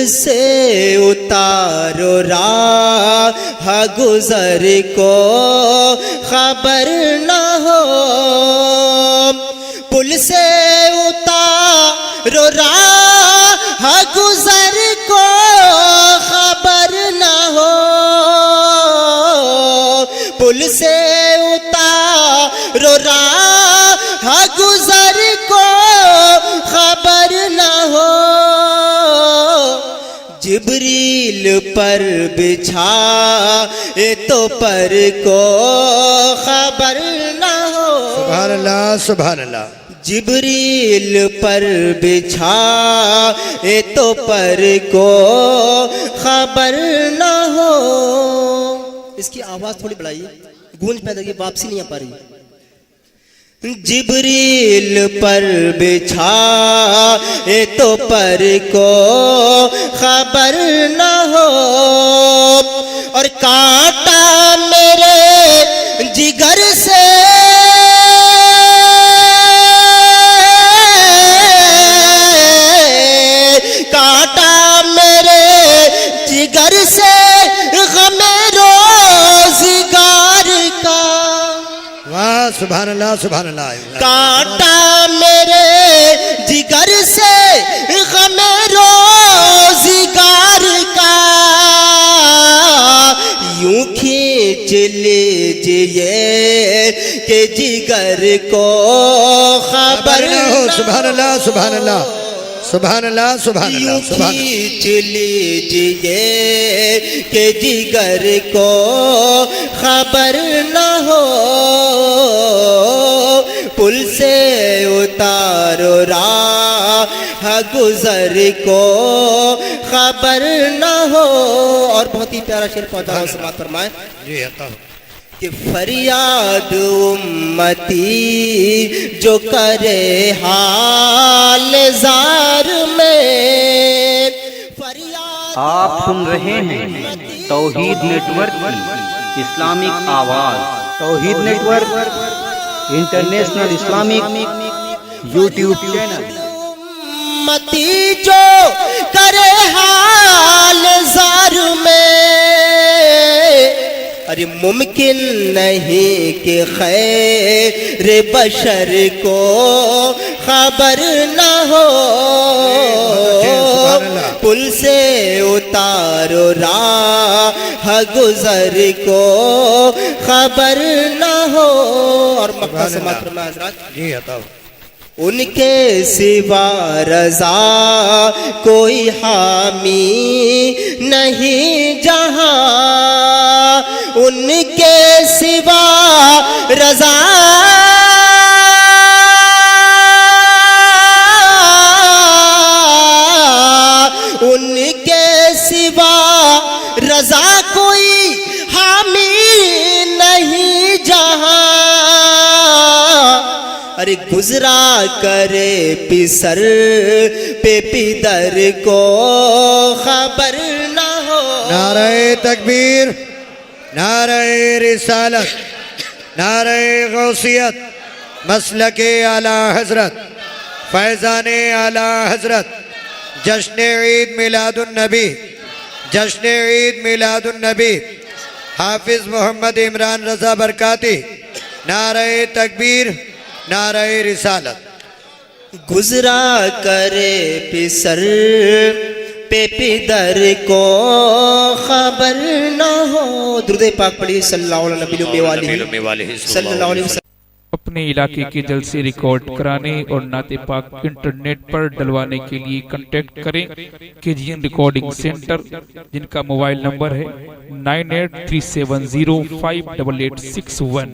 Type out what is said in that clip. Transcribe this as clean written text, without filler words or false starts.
سے اتارو راہ گزر کو خبر نہ ہو، پل سے اتارو راہ گزر کو خبر نہ ہو، پل سے اتارو راہ گزر کو خبر نہ ہو، جبریل پر بچھائے تو پر کو خبر نہ ہو۔ سبحان اللہ سبحان اللہ۔ جبریل پر بچھائے تو پر کو خبر نہ ہو۔ اس کی آواز تھوڑی بڑھائیے، گونج پیدا کی واپسی نہیں آ پا رہی۔ جبریل پر بچھائے تو پر کو خبر نہ ہو، اور کانٹا میرے جگر سے کانٹا میرے جگر سے غم روزگار کا، واہ سبحان اللہ سبحان اللہ۔ کانٹا میرے جگر سے غم روزگار کا، یوں کھینچ لیجئے کہ جگر کو خبر نہ ہو۔ سبحان اللہ سبحان اللہ سبحان اللہ سبحان اللہ سبحان اللہ۔ کھینچ لیجئے کہ جگر کو خبر نہ ہو، پل سے اتارو راہ گزر کو خبر نہ ہو۔ اور بہت ہی پیارا شعر پڑھتا ہوں، سماعت فرمائیں جی عطا ہو۔ کہ فریاد امتی جو کرے حال زار میں، آپ سن رہے ہیں توحید نیٹ ورک کی اسلامک آواز۔ Tawheed network international Islamic YouTube channel. امتی جو کرے حال زار میں، ارے ممکن نہیں کہ خیر بشر کو خبر نہ ہو، پل سے اتارو راہ گزر کو خبر نہ ہو۔ اور مکہ سماعت فرمائیں حضرات، جی عطا ہو۔ ان کے سوا رضا کوئی حامی نہیں جہاں، ان کے سوا رضا ان کے سوا رضا کوئی حامی نہیں جہاں، ارے گزرا کرے پسر پہ پدر کو خبر نہ ہو۔ نعرہ تکبیر، نعرہ رسالت، نعرہ غوثیت، مسلک اعلی حضرت، فیضان اعلی حضرت، جشن عید میلاد النبی، جشن عید میلاد النبی حافظ محمد عمران رضا برکاتی۔ نعرہ تکبیر، نعرہ رسالت۔ گزرا کرے پسر پہ پدر کو خبر نہ ہو۔ درود پاک پڑھی صلی اللہ علیہ وسلم۔ اپنے علاقے کے جلسے ریکارڈ کرانے اور نعت پاک انٹرنیٹ پر ڈلوانے کے لیے کنٹیکٹ کریں KGN ریکارڈنگ سینٹر، جن کا موبائل نمبر ہے 9837058861۔